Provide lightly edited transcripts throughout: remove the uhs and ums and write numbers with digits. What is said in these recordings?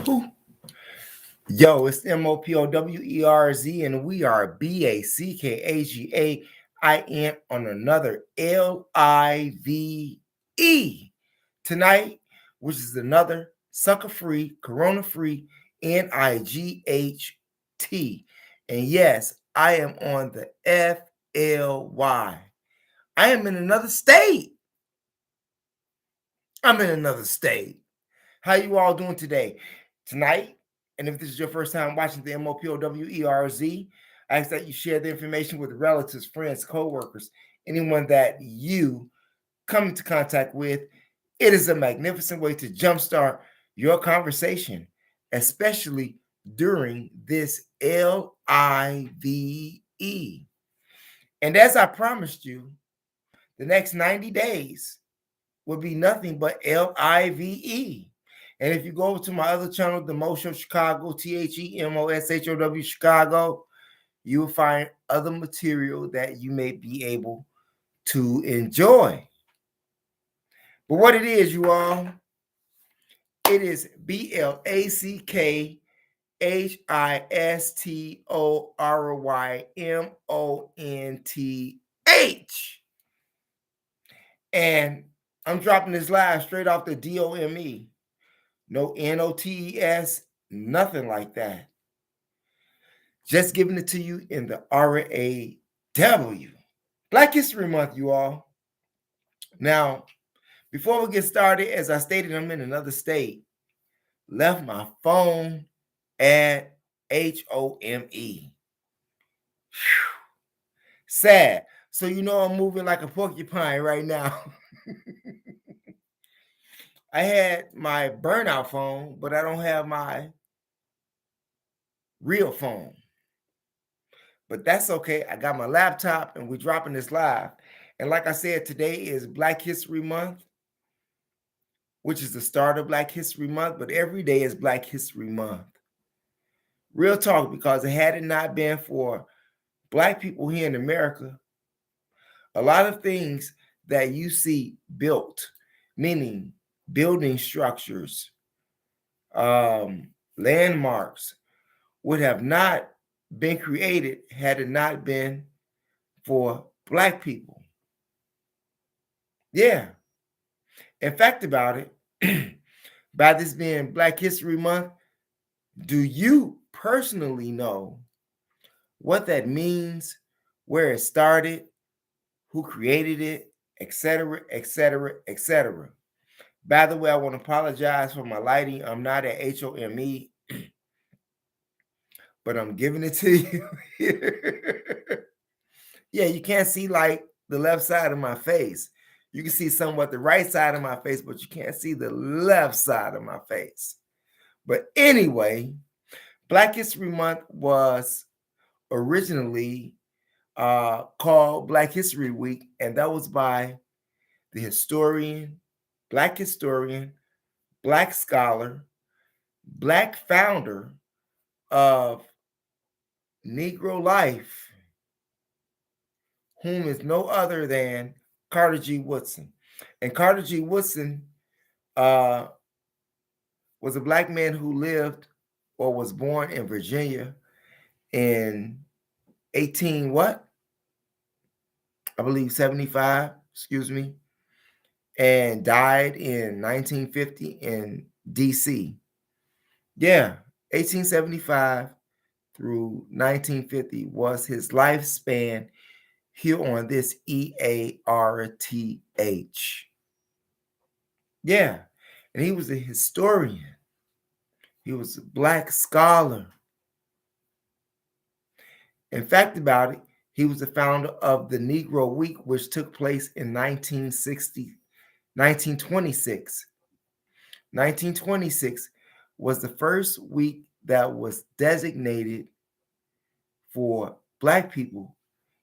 Yo, it's MOPOWERZ, and we are BACKAGAIN on another LIVE tonight, which is another sucker-free, corona-free NIGHT. And yes, I am on the FLY. I am in another state. I'm in another state. How you all doing today? Tonight, and if this is your first time watching the MOPOWERZ, I ask that you share the information with relatives, friends, co-workers, anyone that you come into contact with. It is a magnificent way to jumpstart your conversation, especially during this LIVE. And as I promised you, the next 90 days will be nothing but LIVE. And if you go over to my other channel, The Mo Show Chicago, THEMOSHOW Chicago, you will find other material that you may be able to enjoy. But what it is, you all, it is BLACKHISTORYMONTH. And I'm dropping this live straight off the DOME. No NOTES, nothing like that. Just giving it to you in the RAW. Black History Month, you all. Now, before we get started, as I stated, I'm in another state. Left my phone at HOME. Sad. So you know I'm moving like a porcupine right now. I had my burnout phone, but I don't have my real phone. But that's okay. I got my laptop and we're dropping this live. And like I said, today is Black History Month, which is the start of Black History Month, but every day is Black History Month. Real talk, because had it not been for Black people here in America, a lot of things that you see built, meaning building structures, landmarks, would have not been created had it not been for Black people. Yeah. In fact about it, by this being Black History Month, do you personally know what that means, where it started, who created it, etc., etc., etc.? By the way, I want to apologize for my lighting. I'm not at HOME, but I'm giving it to you here. Yeah, you can't see like the left side of my face. You can see somewhat the right side of my face, but you can't see the left side of my face. But anyway, Black History Month was originally called Black History Week, and that was by the historian, Black scholar, Black founder of Negro life, whom is no other than Carter G. Woodson. And Carter G. Woodson was a Black man who lived or was born in Virginia in 18 what? I believe 75, and died in 1950 in DC. Yeah, 1875 through 1950 was his lifespan here on this EARTH. Yeah, and he was a historian. He was a Black scholar. In fact about it, he was the founder of the Negro Week, which took place in 1926. 1926 was the first week that was designated for Black people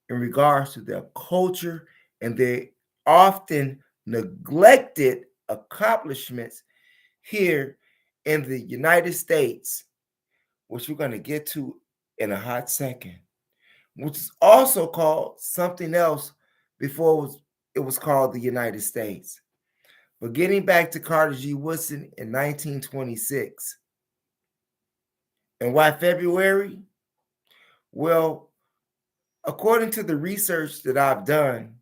in regards to their culture and their often neglected accomplishments here in the United States, which we're going to get to in a hot second, which is also called something else before it was called the United States. But getting back to Carter G. Woodson in 1926, And why February? Well, according to the research that I've done,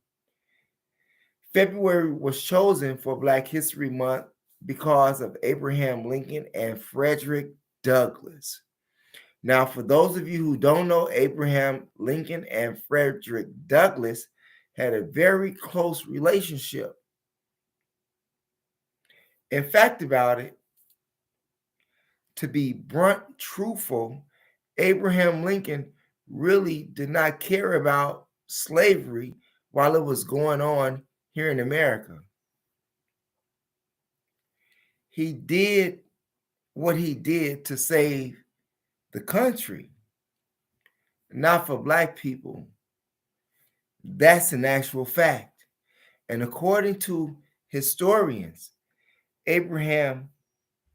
February was chosen for Black History Month because of Abraham Lincoln and Frederick Douglass. Now, for those of you who don't know, Abraham Lincoln and Frederick Douglass had a very close relationship. In fact, about it, to be blunt, truthful, Abraham Lincoln really did not care about slavery while it was going on here in America. He did what he did to save the country, not for Black people. That's an actual fact. And according to historians, Abraham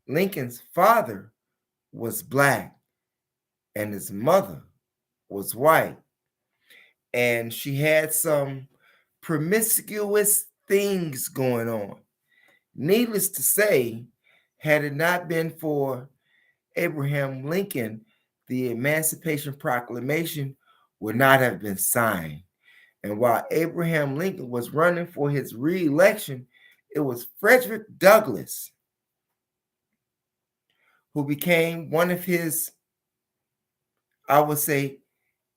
Lincoln's father was Black and his mother was white. And she had some promiscuous things going on. Needless to say, had it not been for Abraham Lincoln, the Emancipation Proclamation would not have been signed. And while Abraham Lincoln was running for his re-election, it was Frederick Douglass who became one of his, I would say,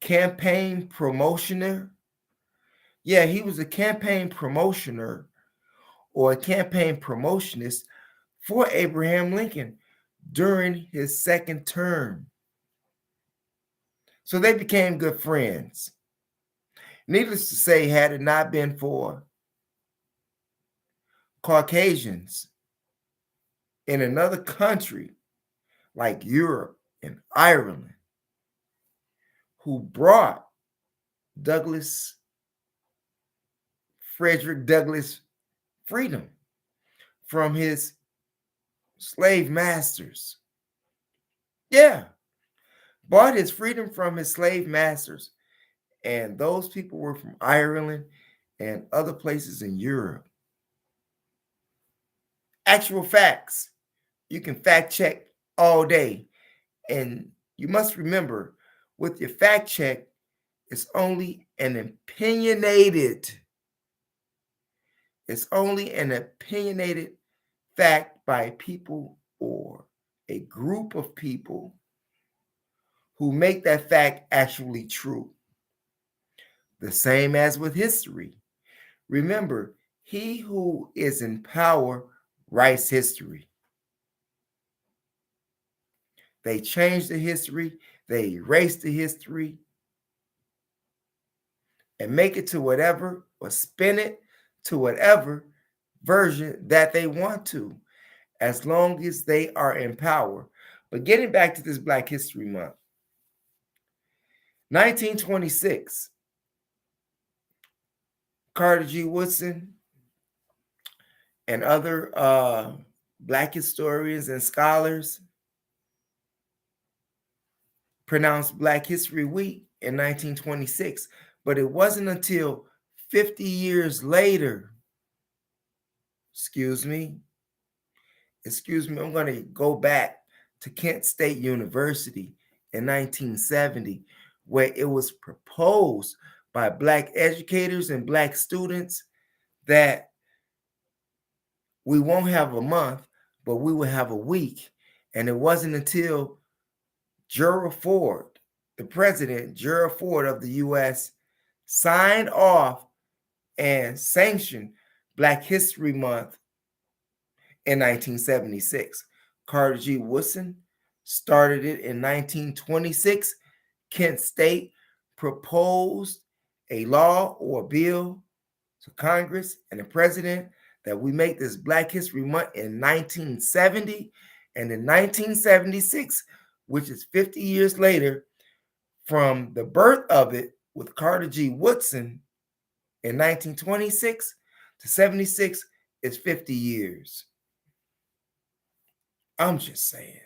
campaign promotioner. Yeah, he was a campaign promotioner or a campaign promotionist for Abraham Lincoln during his second term. So they became good friends. Needless to say, had it not been for Caucasians in another country like Europe and Ireland who brought Douglass, Frederick Douglass, freedom from his slave masters. Yeah, bought his freedom from his slave masters. And those people were from Ireland and other places in Europe. Actual facts. You can fact check all day. And you must remember, with your fact check, it's only an opinionated fact by people or a group of people who make that fact actually true. The same as with history. Remember, he who is in power writes history. They change the history, they erase the history, and make it to whatever, or spin it to whatever version that they want to, as long as they are in power. But getting back to this Black History Month, 1926, Carter G. Woodson and other Black historians and scholars pronounced Black History Week in 1926, but it wasn't until 50 years later, excuse me, I'm going to go back to Kent State University in 1970, where it was proposed by Black educators and Black students that we won't have a month, but we will have a week. And it wasn't until Gerald Ford, the president, Gerald Ford of the US, signed off and sanctioned Black History Month in 1976. Carter G. Woodson started it in 1926. Kent State proposed a law or bill to Congress and the president that we make this Black History Month in 1970. And in 1976, which is 50 years later from the birth of it with Carter G. Woodson in 1926 to 76, is 50 years. I'm just saying.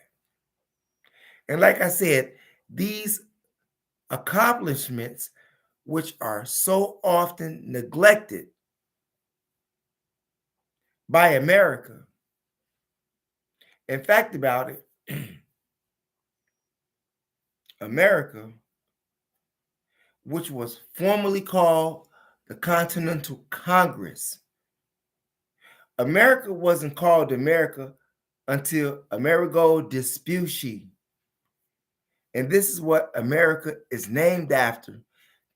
And like I said, these accomplishments, which are so often neglected by America, in fact about it, America, which was formerly called the Continental Congress. America wasn't called America until Amerigo Vespucci. And this is what America is named after.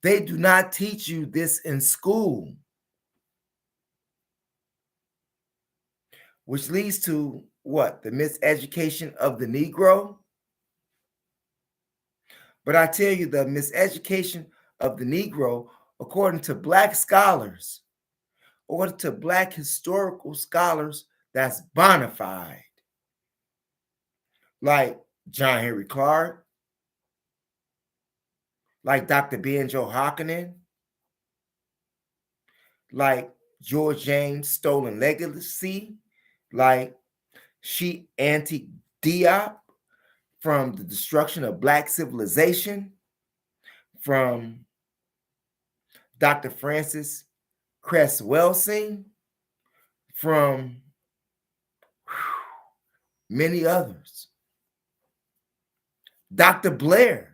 They do not teach you this in school, which leads to what? The miseducation of the Negro. But I tell you, the miseducation of the Negro, according to Black scholars, according to Black historical scholars, that's bona fide, like John Henry Clark, like Dr. Benjo Harkonnen, like George James Stolen Legacy, like Sheikh Anta Diop, from The Destruction of Black Civilization, from Dr. Francis Cress Welsing, from many others. Dr. Blair.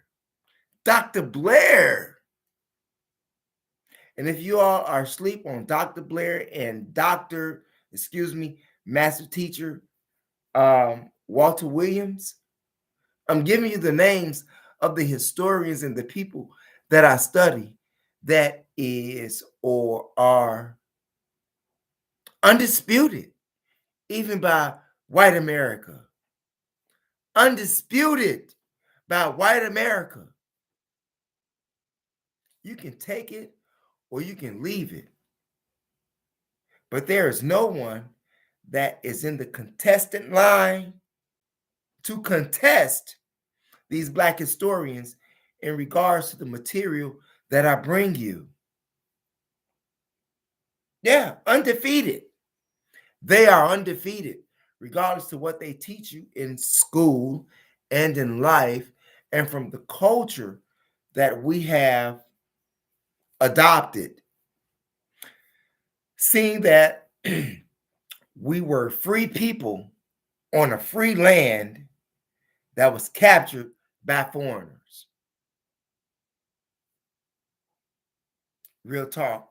And if you all are asleep on Dr. Blair and Master Teacher Walter Williams, I'm giving you the names of the historians and the people that I study that is or are undisputed, even by white America. Undisputed by white America. You can take it or you can leave it. But there is no one that is in the contestant line to contest these Black historians in regards to the material that I bring you. Yeah, undefeated. They are undefeated, regardless of what they teach you in school and in life, and from the culture that we have adopted. Seeing that we were free people on a free land that was captured by foreigners. Real Talk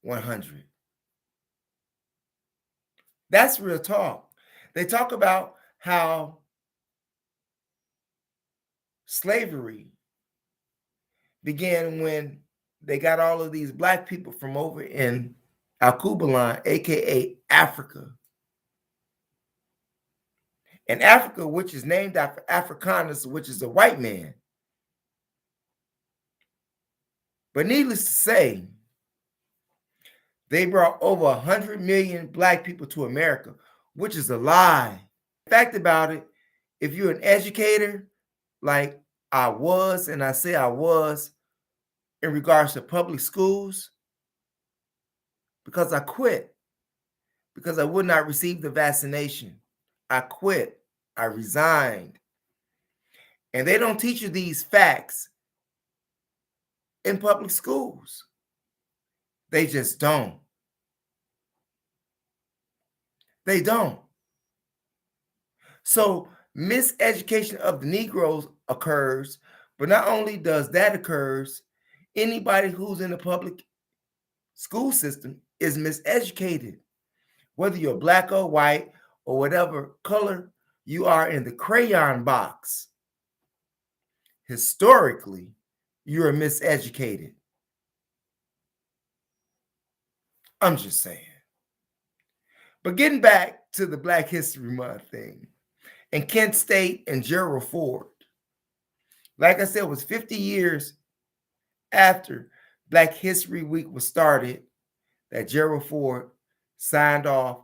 100. That's real talk. They talk about how slavery began when they got all of these Black people from over in Alkebulan, aka Africa. And Africa, which is named after Africanus, which is a white man. But needless to say, they brought over 100 million Black people to America, which is a lie. The fact about it, if you're an educator, like I was, and I say I was, in regards to public schools, because I quit, because I would not receive the vaccination. I quit. I resigned. And they don't teach you these facts in public schools. They just don't. They don't. So miseducation of the Negroes occurs, but not only does that occurs, anybody who's in the public school system is miseducated. Whether you're Black or white or whatever color you are in the crayon box, historically, you're miseducated. I'm just saying. But getting back to the Black History Month thing, and Kent State and Gerald Ford, like I said, it was 50 years after Black History Week was started that Gerald Ford signed off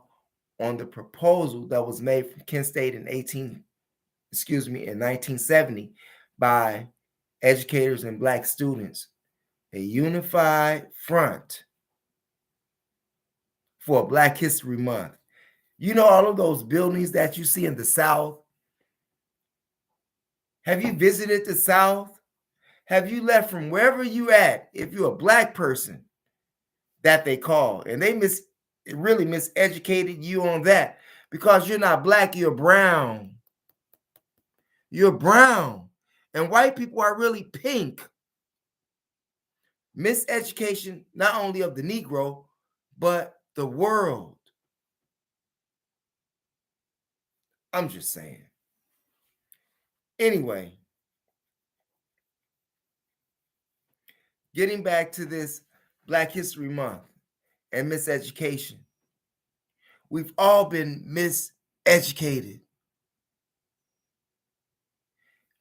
on the proposal that was made from Kent State in 1970 by educators and Black students, a unified front for Black History Month. You know, all of those buildings that you see in the South. Have you visited the South? Have you left from wherever you at, if you're a Black person that they call, and they really miseducated you on that, because you're not Black, you're brown. You're brown. And white people are really pink. Miseducation, not only of the Negro, but the world. I'm just saying. Anyway, getting back to this Black History Month and miseducation. We've all been miseducated.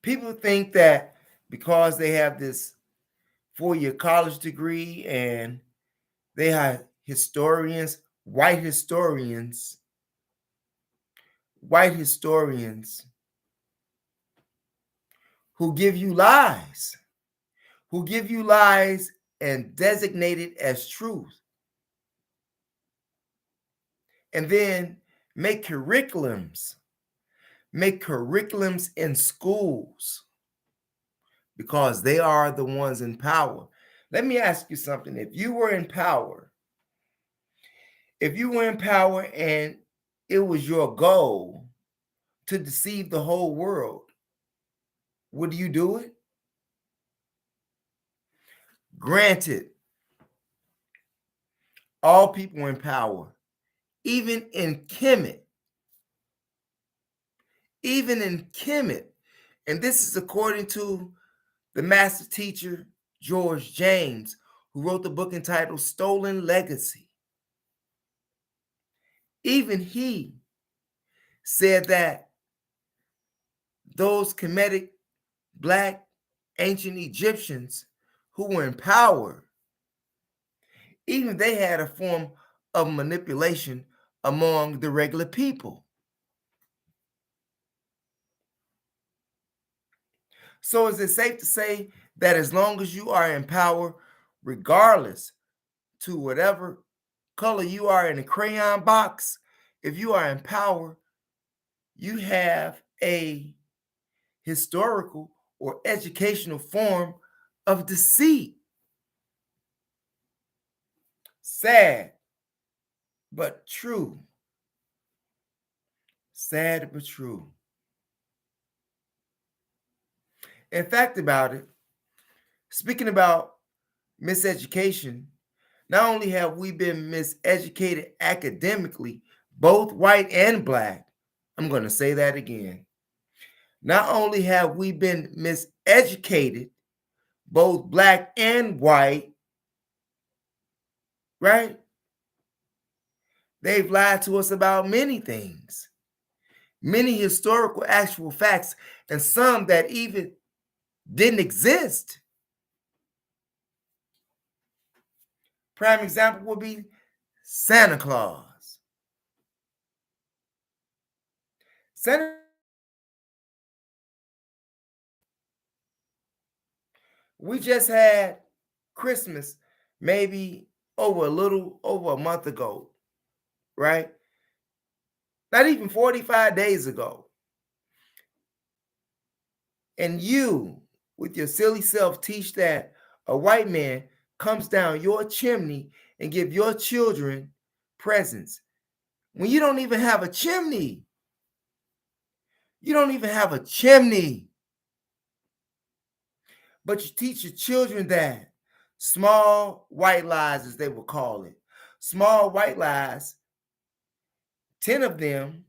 People think that because they have this 4-year college degree and they are historians, white historians who give you lies, and designate it as truth, and then make curriculums in schools because they are the ones in power. Let me ask you something. If you were in power and it was your goal to deceive the whole world, would you do it? Granted, all people in power, even in Kemet, and this is according to the master teacher, George James, who wrote the book entitled Stolen Legacy. Even he said that those Kemetic Black ancient Egyptians who were in power, even they had a form of manipulation among the regular people. So is it safe to say that as long as you are in power, regardless to whatever color you are in a crayon box, if you are in power, you have a historical or educational form of deceit? Sad, but true. Sad, but true. In fact about it, speaking about miseducation, not only have we been miseducated academically, both white and Black, I'm going to say that again. Not only have we been miseducated, both Black and white, right? They've lied to us about many things, many historical actual facts, and some that even didn't exist. Prime example would be Santa Claus. We just had Christmas maybe a little over a month ago, right? Not even 45 days ago. And you, with your silly self, teach that a white man comes down your chimney and give your children presents when you don't even have a chimney. You don't even have a chimney. But you teach your children that small white lies, as they will call it. Small white lies, 10 of them,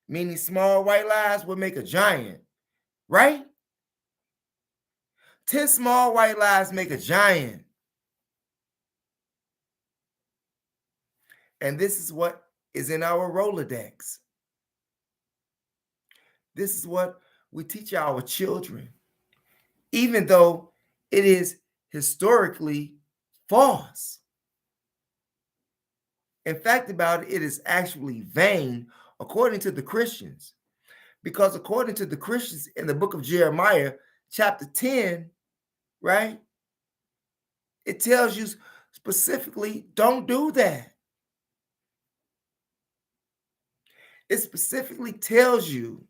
meaning small white lies, will make a giant, right? 10 small white lies make a giant. And this is what is in our Rolodex. This is what we teach our children, even though it is historically false. In fact about it, it is actually vain according to the Christians. Because according to the Christians in the book of Jeremiah, chapter 10, right? It tells you specifically, don't do that. It specifically tells you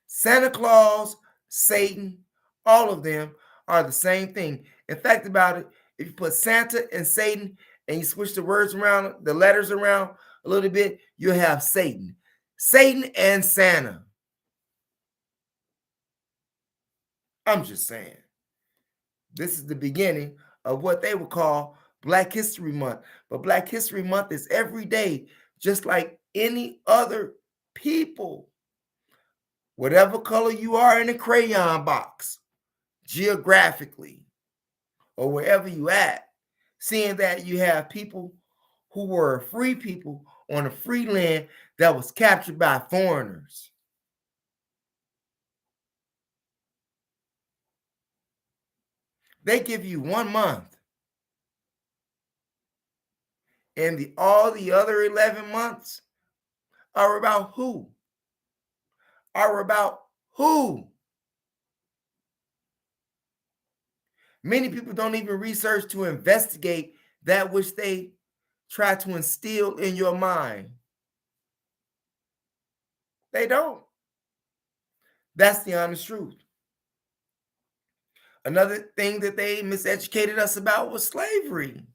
Santa Claus, Satan, all of them are the same thing. In fact about it, if you put Santa and Satan and you switch the words around, the letters around a little bit, you'll have Satan. Satan and Santa. I'm just saying. This is the beginning of what they would call Black History Month. But Black History Month is every day, just like any other people. Whatever color you are in the crayon box, geographically, or wherever you at, seeing that you have people who were free people on a free land that was captured by foreigners. They give you 1 month, and all the other 11 months are about who? Are about who? Many people don't even research to investigate that which they try to instill in your mind. They don't. That's the honest truth. Another thing that they miseducated us about was slavery.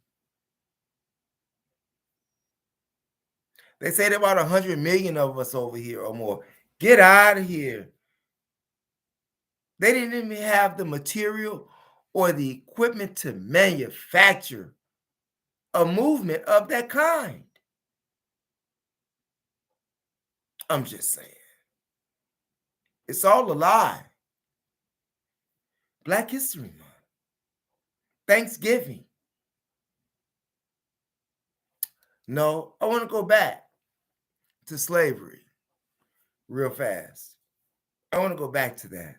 They said about 100 million of us over here or more. Get out of here. They didn't even have the material or the equipment to manufacture a movement of that kind. I'm just saying. It's all a lie. Black History Month. Thanksgiving. No, I want to go back to slavery real fast. I want to go back to that.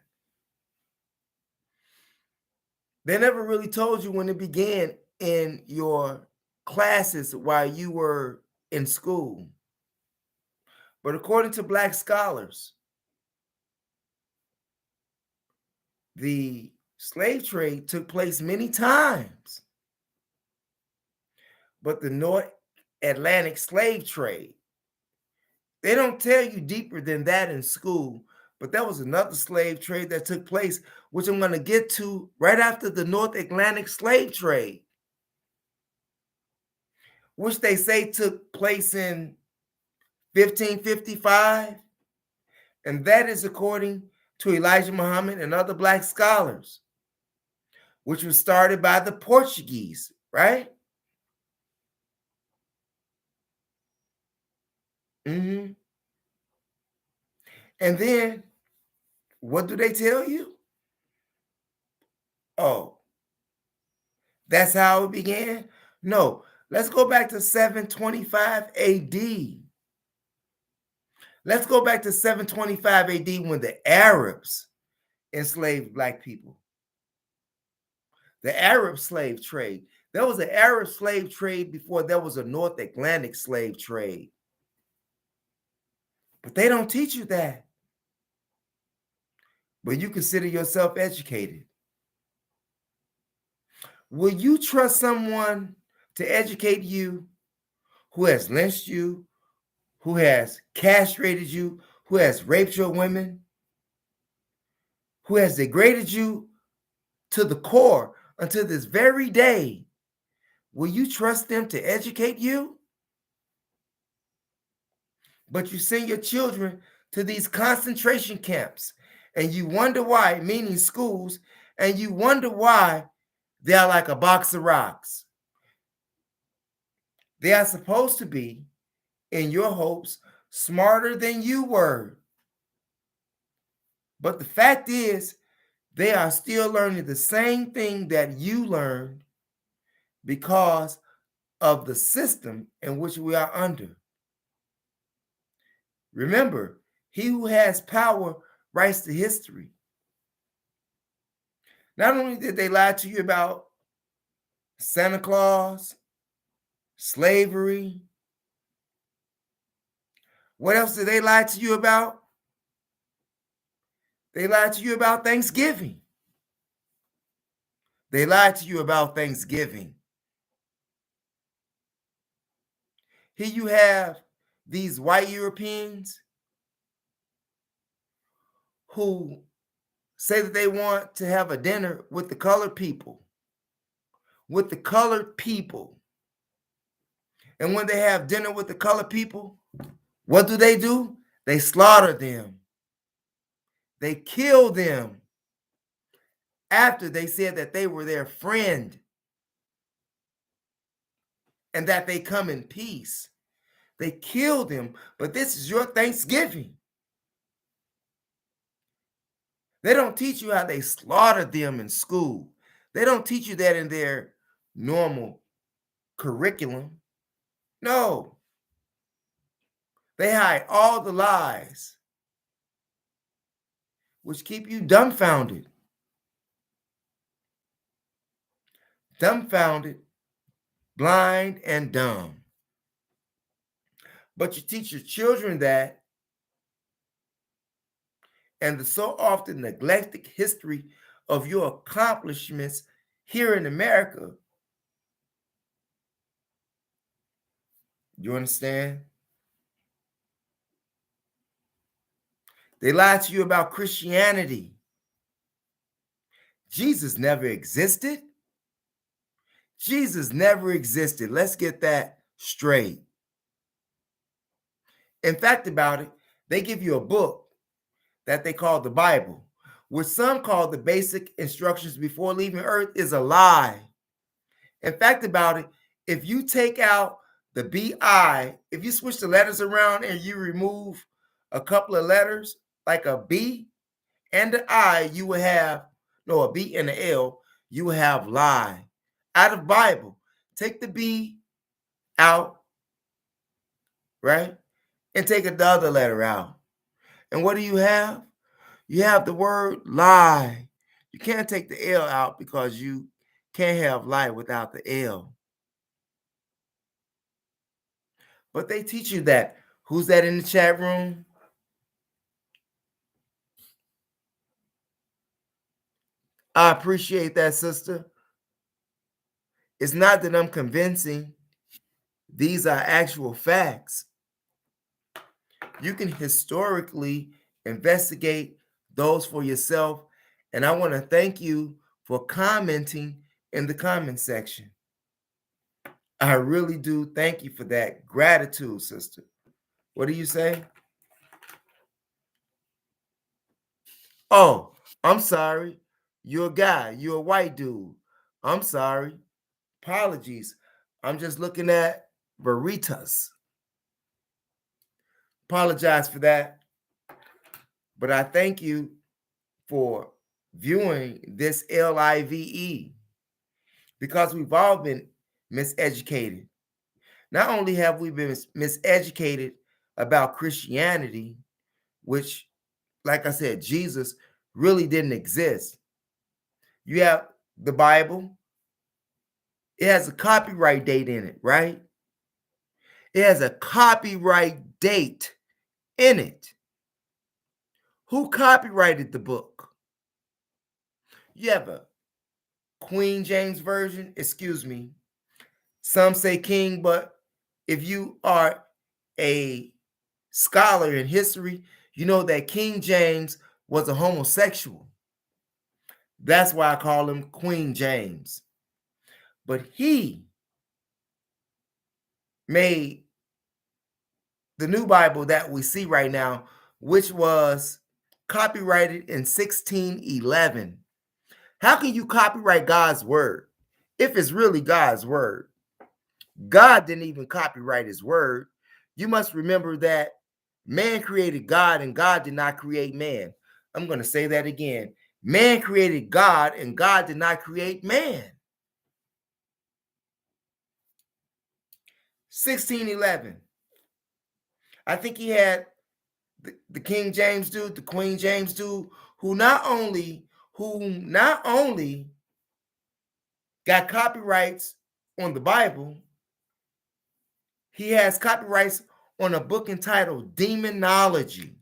They never really told you when it began in your classes while you were in school. But according to Black scholars, the slave trade took place many times. But the North Atlantic slave trade, they don't tell you deeper than that in school. But that was another slave trade that took place, which I'm going to get to right after the North Atlantic slave trade, which they say took place in 1555. And that is according to Elijah Muhammad and other Black scholars, which was started by the Portuguese, right? And then what do they tell you? Oh, that's how it began? No, let's go back to 725 AD. Let's go back to 725 AD when the Arabs enslaved Black people. The Arab slave trade. There was an Arab slave trade before there was a North Atlantic slave trade. But they don't teach you that. But you consider yourself educated. Will you trust someone to educate you who has lynched you, who has castrated you, who has raped your women, who has degraded you to the core until this very day? Will you trust them to educate you? But you send your children to these concentration camps and you wonder why, meaning schools, and you wonder why they are like a box of rocks. They are supposed to be, in your hopes, smarter than you were. But the fact is, they are still learning the same thing that you learned because of the system in which we are under. Remember, he who has power writes the history. Not only did they lie to you about Santa Claus, slavery, what else did they lie to you about? They lied to you about Thanksgiving. They lied to you about Thanksgiving. Here you have these white Europeans who say that they want to have a dinner with the colored people. With the colored people. And when they have dinner with the colored people, what do? They slaughter them. They kill them. after they said that they were their friend and that they come in peace. They killed him, but this is your Thanksgiving. They don't teach you how they slaughtered them in school. They don't teach you that in their normal curriculum. No, they hide all the lies, which keep you dumbfounded. Dumbfounded, blind, and dumb. But you teach your children that, and the so often neglected history of your accomplishments here in America. You understand? They lie to you about Christianity. Jesus never existed. Jesus never existed. Let's get that straight. In fact, about it, they give you a book that they call the Bible, which some call the basic instructions before leaving earth, is a lie. In fact, about it, if you take out the B-I, if you switch the letters around and you remove a couple of letters, like a B and an I, you will have, no, a B and an L, you will have lie. Out of Bible, take the B out, right? And take the other letter out. And what do you have? You have the word lie. You can't take the L out because you can't have lie without the L. But they teach you that. Who's that in the chat room? I appreciate that, sister. It's not that I'm convincing. These are actual facts. You can historically investigate those for yourself. And I want to thank you for commenting in the comment section. I really do thank you for that. Gratitude, sister. What do you say? Oh, I'm sorry. You're a guy. You're a white dude. I'm sorry. Apologies. I'm just looking at Veritas. Apologize for that. But I thank you for viewing this LIVE because we've all been miseducated. Not only have we been miseducated about Christianity, which, like I said, Jesus really didn't exist. You have the Bible. It has a copyright date in it, right? It has a copyright date in it. Who copyrighted the book? You have a Queen James Version, excuse me. Some say King, but if you are a scholar in history, you know that King James was a homosexual. That's why I call him Queen James. But he made the new Bible that we see right now, which was copyrighted in 1611. How can you copyright God's word if it's really God's word? God didn't even copyright his word. You must remember that man created God and God did not create man. I'm going to say that again. Man created God and God did not create man. 1611. I think he had the King James dude, the Queen James dude, who not only got copyrights on the Bible, he has copyrights on a book entitled Demonology.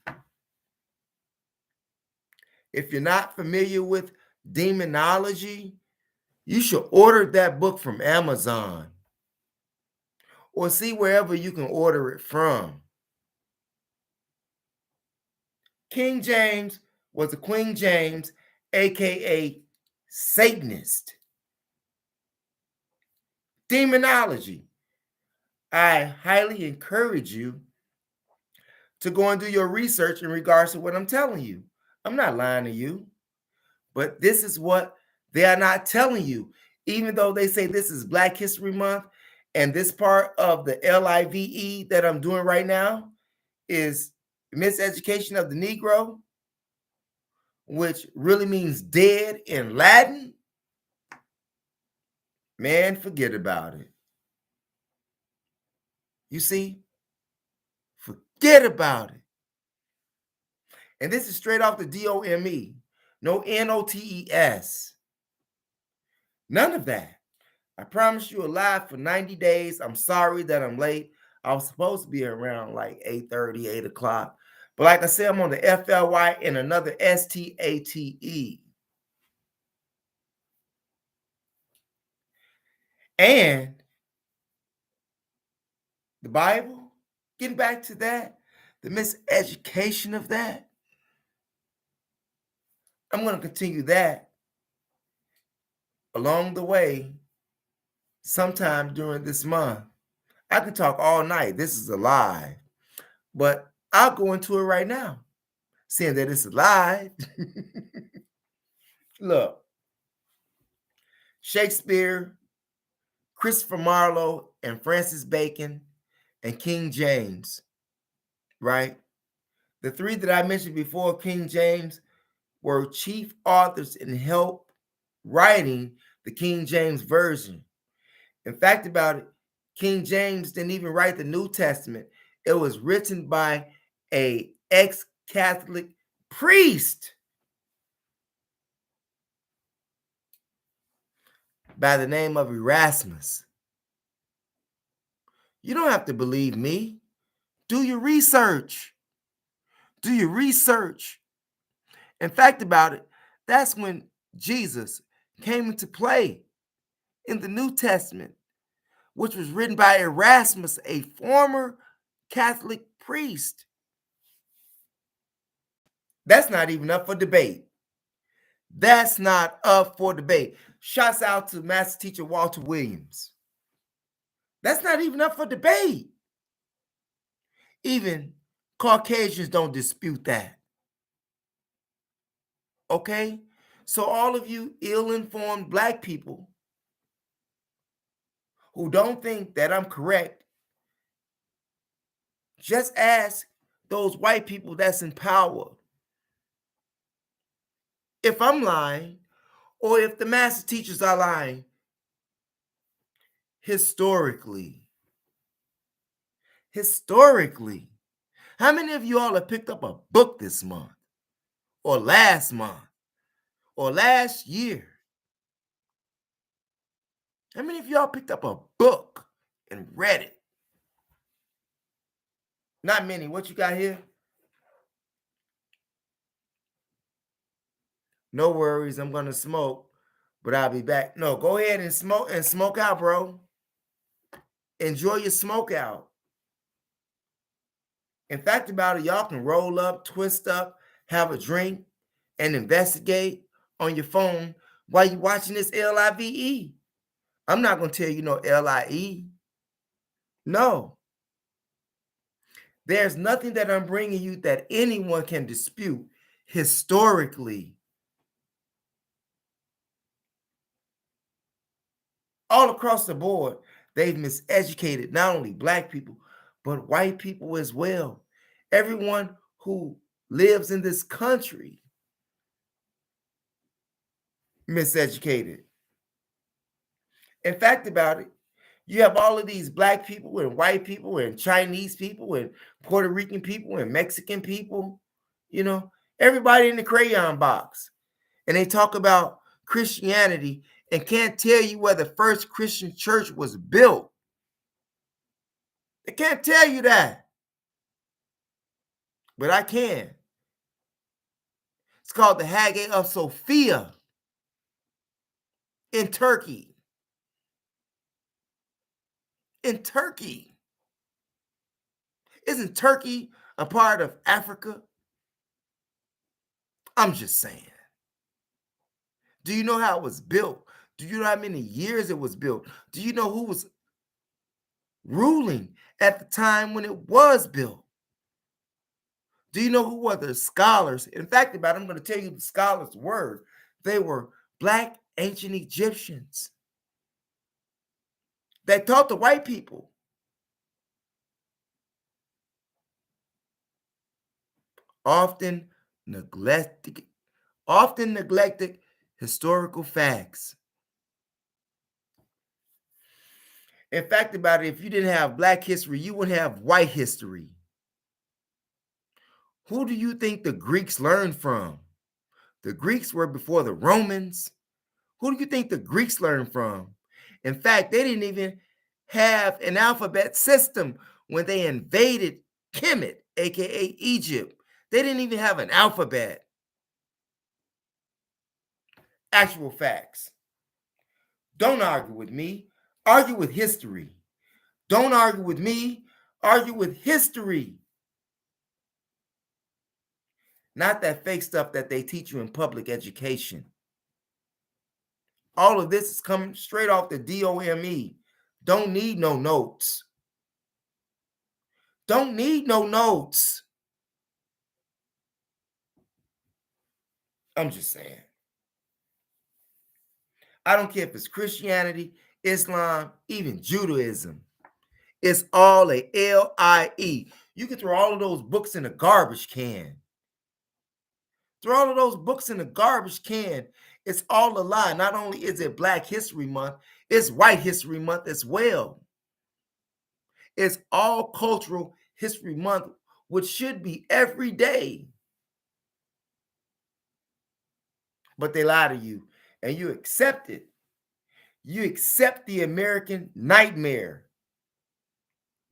If you're not familiar with demonology, you should order that book from Amazon or see wherever you can order it from. King James was a Queen James, aka Satanist. Demonology. I highly encourage you to go and do your research in regards to what I'm telling you. I'm not lying to you. But this is what they are not telling you. Even though they say this is Black History Month, and this part of the LIVE that I'm doing right now is Miseducation of the Negro, which really means dead in Latin. Man, forget about it. You see? Forget about it. And this is straight off the DOME. No NOTES. None of that. I promised you a live for 90 days. I'm sorry that I'm late. I was supposed to be around like 8:30, 8 o'clock. But like I said, I'm on the FLY and another STATE. And the Bible, getting back to that, the miseducation of that, I'm going to continue that along the way sometime during this month. I could talk all night. This is a live, but I'll go into it right now, seeing that it's live. Look, Shakespeare, Christopher Marlowe, and Francis Bacon, and King James, right? The three that I mentioned before, King James, were chief authors in help writing the King James Version. In fact, about it, King James didn't even write the New Testament. It was written by a ex-Catholic priest by the name of Erasmus. You don't have to believe me. Do your research. Do your research. In fact, about it, that's when Jesus came into play in the New Testament, which was written by Erasmus, a former Catholic priest. That's not even up for debate. That's not up for debate. Shouts out to Master Teacher Walter Williams. That's not even up for debate. Even Caucasians don't dispute that. Okay? So all of you ill-informed Black people who don't think that I'm correct, just ask those white people that's in power if I'm lying or if the master teachers are lying historically. Historically. How many of you all have picked up a book this month or last month or last year? How many of y'all picked up a book and read it? Not many. What you got here? No worries. I'm going to smoke, but I'll be back. No, go ahead and smoke out, bro. Enjoy your smoke out. In fact, about it, y'all can roll up, twist up, have a drink, and investigate on your phone while you're watching this LIVE. I'm not going to tell you no LIE. No. There's nothing that I'm bringing you that anyone can dispute historically. All across the board, they've miseducated not only Black people, but white people as well. Everyone who lives in this country miseducated. In fact, about it, you have all of these Black people and white people and Chinese people and Puerto Rican people and Mexican people, you know, everybody in the crayon box. And they talk about Christianity and can't tell you where the first Christian church was built. They can't tell you that. But I can. It's called the Hagia of Sophia in Turkey. In Turkey. Isn't Turkey a part of Africa? I'm just saying. Do you know how it was built? Do you know how many years it was built? Do you know who was ruling at the time when it was built? Do you know who were the scholars? In fact, about it, I'm going to tell you the scholars' word. They were Black ancient Egyptians that taught the white people. Often neglected, often neglected historical facts. In fact about it, if you didn't have Black history, you would have white history. Who do you think the Greeks learned from? The Greeks were before the Romans. Who do you think the Greeks learned from? In fact, they didn't even have an alphabet system when they invaded Kemet, aka Egypt. They didn't even have an alphabet. Actual facts. Don't argue with me. Argue with history. Don't argue with me. Argue with history. Not that fake stuff that they teach you in public education. All of this is coming straight off the DOME. Don't need no notes. Don't need no notes. I'm just saying. I don't care if it's Christianity, Islam, even Judaism. It's all a LIE. You can throw all of those books in a garbage can. Throw all of those books in the garbage can. It's all a lie. Not only is it Black History Month, it's White History Month as well. It's all Cultural History Month, which should be every day. But they lie to you, and you accept it. You accept the American nightmare,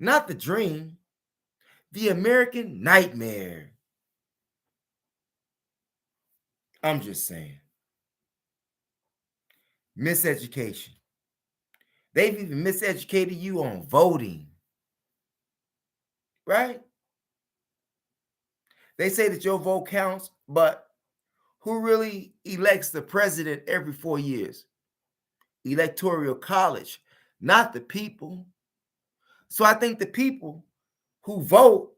not the dream, the American nightmare. I'm just saying. Miseducation. They've even miseducated you on voting, right? They say that your vote counts, but who really elects the president every 4 years? Electoral college, not the people. So I think the people who vote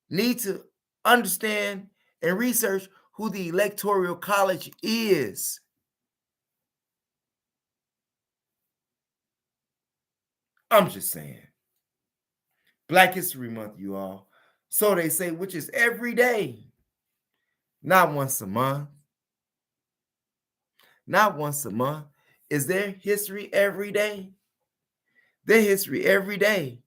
need to understand and research who the electoral college is. I'm just saying. Black History Month, you all. So they say, which is every day, not once a month. Not once a month. Is their history every day? Their history every day.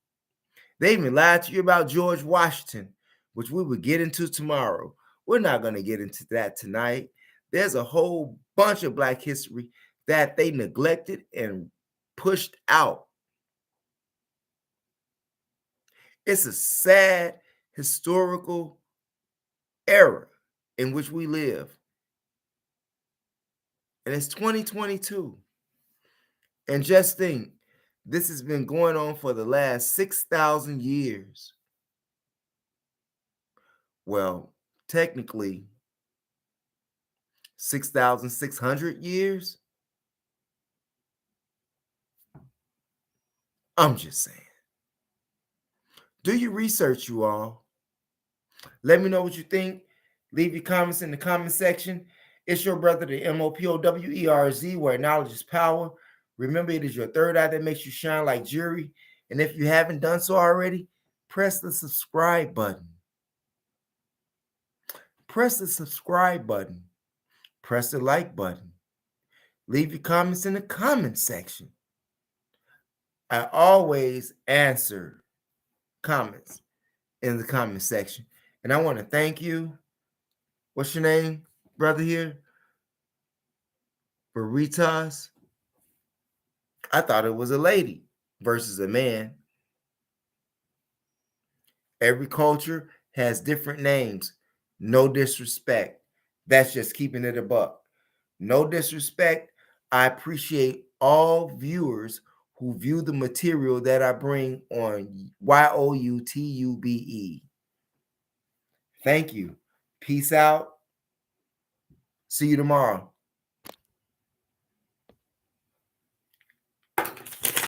They even lied to you about George Washington, which we will get into tomorrow. We're not going to get into that tonight. There's a whole bunch of Black history that they neglected and pushed out. It's a sad historical era in which we live. And it's 2022. And just think, this has been going on for the last 6,000 years. Well, technically, 6,600 years. I'm just saying. Do your research, you all. Let me know what you think. Leave your comments in the comment section. It's your brother, the MOPOWERZ, where knowledge is power. Remember, it is your third eye that makes you shine like jewelry. And if you haven't done so already, press the subscribe button. Press the subscribe button. Press the like button. Leave your comments in the comment section. I always answer comments in the comment section. And I want to thank you. What's your name, brother here? Veritas. I thought it was a lady versus a man. Every culture has different names. No disrespect. That's just keeping it a buck. No disrespect. I appreciate all viewers who view the material that I bring on YOUTUBE. Thank you. Peace out. See you tomorrow.